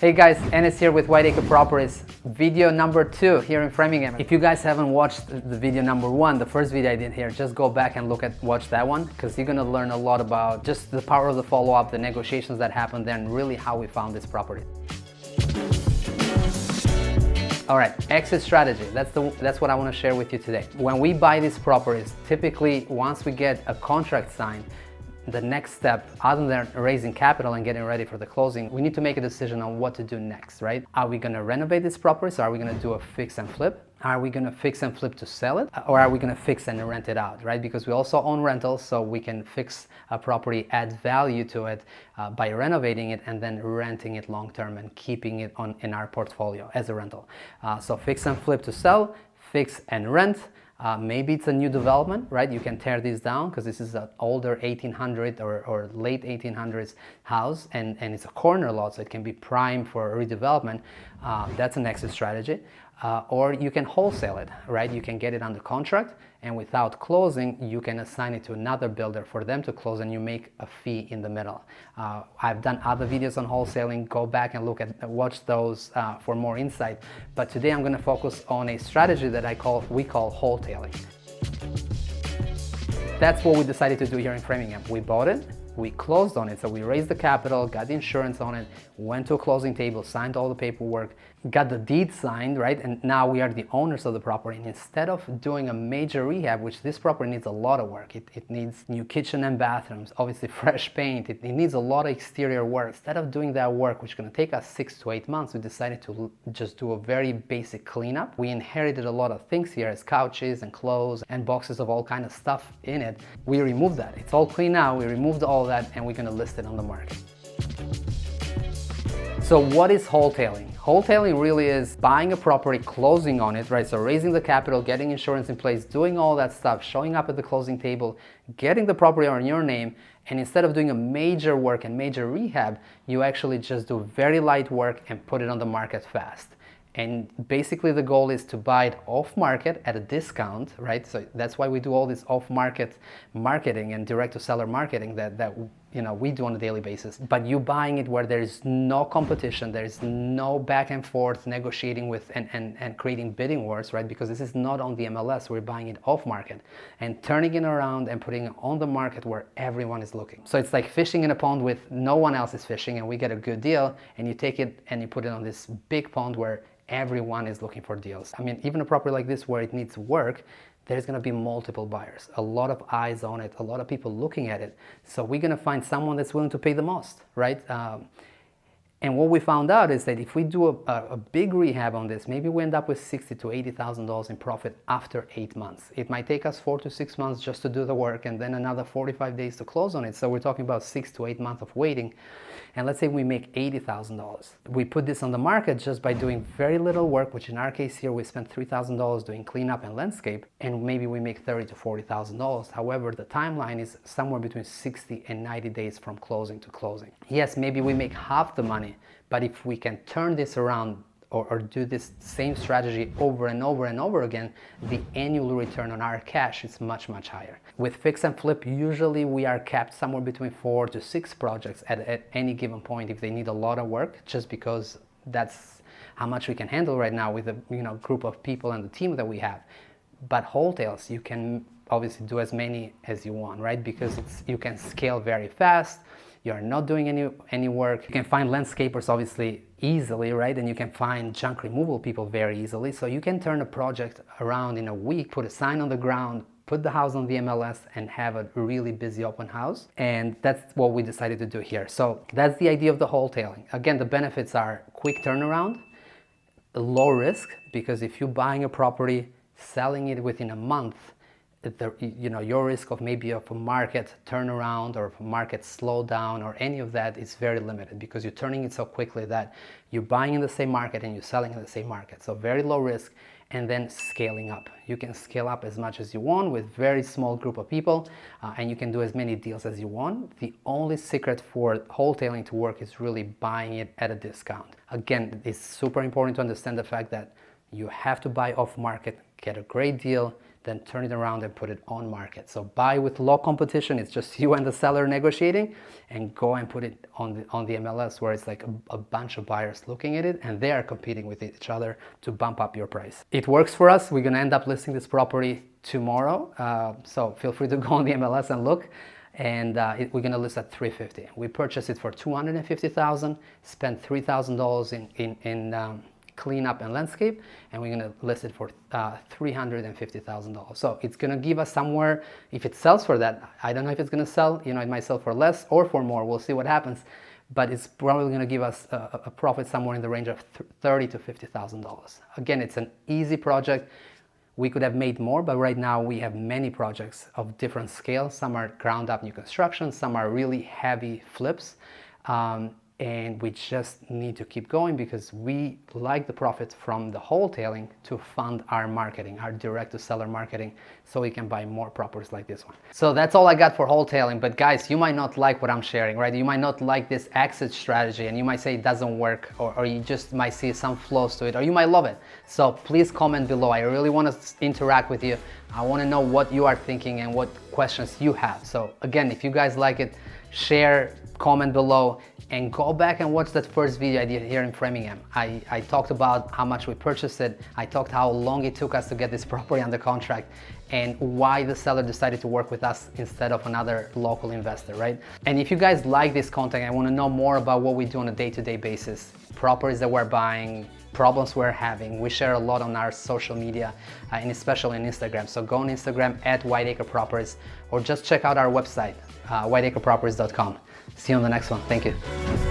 Hey guys, Enes here with Whiteacre Properties, video number 2 here in Framingham. If you guys haven't watched the video number 1, the first video I did here, just go back and watch that one, because you're gonna learn a lot about just the power of the follow-up, the negotiations that happened there, and really how we found this property. All right, exit strategy. That's what I want to share with you today. When we buy these properties, typically once we get a contract signed, the next step, other than raising capital and getting ready for the closing, we need to make a decision on what to do next, right? Are we going to renovate this property? So are we going to do a fix and flip? Are we going to fix and flip to sell it? Or are we going to fix and rent it out, right? Because we also own rentals, so we can fix a property, add value to it by renovating it and then renting it long term and keeping it in our portfolio as a rental. So fix and flip to sell, fix and rent. Maybe it's a new development, right? You can tear these down because this is an older 1800 or late 1800s house, and it's a corner lot, so it can be prime for redevelopment. That's an exit strategy. Or you can wholesale it, right? You can get it under contract, and without closing, you can assign it to another builder for them to close, and you make a fee in the middle. I've done other videos on wholesaling. Go back and watch those for more insight. But today I'm going to focus on a strategy that we call wholetailing. That's what we decided to do here in Framingham. We bought it. We closed on it, so we raised the capital, got the insurance on it, went to a closing table, signed all the paperwork, got the deed signed, right? And now we are the owners of the property. And instead of doing a major rehab, which this property needs a lot of work, it needs new kitchen and bathrooms, obviously fresh paint, it needs a lot of exterior work. Instead of doing that work, which is going to take us 6 to 8 months, we decided to just do a very basic cleanup. We inherited a lot of things here as couches and clothes and boxes of all kind of stuff in it. We removed that. It's all clean now. We removed all that, and we're going to list it on the market. So what is wholetailing? Wholetailing really is buying a property, closing on it, right? So raising the capital, getting insurance in place, doing all that stuff, showing up at the closing table, getting the property on your name, and instead of doing a major work and major rehab, you actually just do very light work and put it on the market fast. And basically the goal is to buy it off market at a discount, right? So that's why we do all this off market marketing and direct to seller marketing that we do on a daily basis. But you buying it where there is no competition, there is no back and forth negotiating with and creating bidding wars, right? Because this is not on the MLS, we're buying it off market and turning it around and putting it on the market where everyone is looking. So it's like fishing in a pond with no one else is fishing, and we get a good deal, and you take it and you put it on this big pond where everyone is looking for deals. I mean, even a property like this where it needs work, there's going to be multiple buyers, a lot of eyes on it, a lot of people looking at it. So we're going to find someone that's willing to pay the most, right? And what we found out is that if we do a big rehab on this, maybe we end up with $60,000 to $80,000 in profit after 8 months. It might take us 4 to 6 months just to do the work, and then another 45 days to close on it. So we're talking about 6 to 8 months of waiting. And let's say we make $80,000. We put this on the market just by doing very little work, which in our case here, we spent $3,000 doing cleanup and landscape, and maybe we make $30,000 to $40,000. However, the timeline is somewhere between 60 and 90 days from closing to closing. Yes, maybe we make half the money, but if we can turn this around or do this same strategy over and over and over again, the annual return on our cash is much, much higher. With fix and flip, usually we are capped somewhere between 4 to 6 projects at any given point if they need a lot of work, just because that's how much we can handle right now with the group of people and the team that we have. But wholesales, you can obviously do as many as you want, right? Because you can scale very fast. You're not doing any work. You can find landscapers obviously easily, right? And you can find junk removal people very easily. So you can turn a project around in a week, put a sign on the ground, put the house on the MLS, and have a really busy open house. And that's what we decided to do here. So that's the idea of the wholetailing. Again, the benefits are quick turnaround, low risk, because if you're buying a property, selling it within a month, your risk of maybe of a market turnaround or a market slowdown or any of that is very limited, because you're turning it so quickly that you're buying in the same market and you're selling in the same market. So very low risk, and then scaling up. You can scale up as much as you want with very small group of people, and you can do as many deals as you want. The only secret for wholetailing to work is really buying it at a discount. Again, it's super important to understand the fact that you have to buy off market, get a great deal, then turn it around and put it on market. So buy with low competition, it's just you and the seller negotiating, and go and put it on the MLS where it's like a bunch of buyers looking at it and they are competing with each other to bump up your price. It works for us. We're gonna end up listing this property tomorrow, so feel free to go on the MLS and look. And we're gonna list at $350. We purchased it for $250,000, spent $3,000 in cleanup and landscape, and we're gonna list it for $350,000. So it's gonna give us somewhere, if it sells for that, I don't know if it's gonna sell, you know, it might sell for less or for more, we'll see what happens, but it's probably gonna give us a profit somewhere in the range of $30,000 to $50,000. Again, it's an easy project. We could have made more, but right now we have many projects of different scales. Some are ground up new construction, some are really heavy flips. And we just need to keep going because we like the profit from the wholesaling to fund our marketing, our direct to seller marketing, so we can buy more properties like this one. So that's all I got for wholesaling. But guys, you might not like what I'm sharing, right? You might not like this exit strategy and you might say it doesn't work, or you just might see some flaws to it, or you might love it. So please comment below. I really want to interact with you. I want to know what you are thinking and what questions you have. So again, if you guys like it, share, comment below, and go back and watch that first video I did here in Framingham. I talked about how much we purchased it. I talked how long it took us to get this property under contract and why the seller decided to work with us instead of another local investor, right? And if you guys like this content, I want to know more about what we do on a day-to-day basis, properties that we're buying, problems we're having. We share a lot on our social media, and especially on Instagram. So go on Instagram at Whiteacre Properties, or just check out our website, whiteacreproperties.com. See you on the next one. Thank you.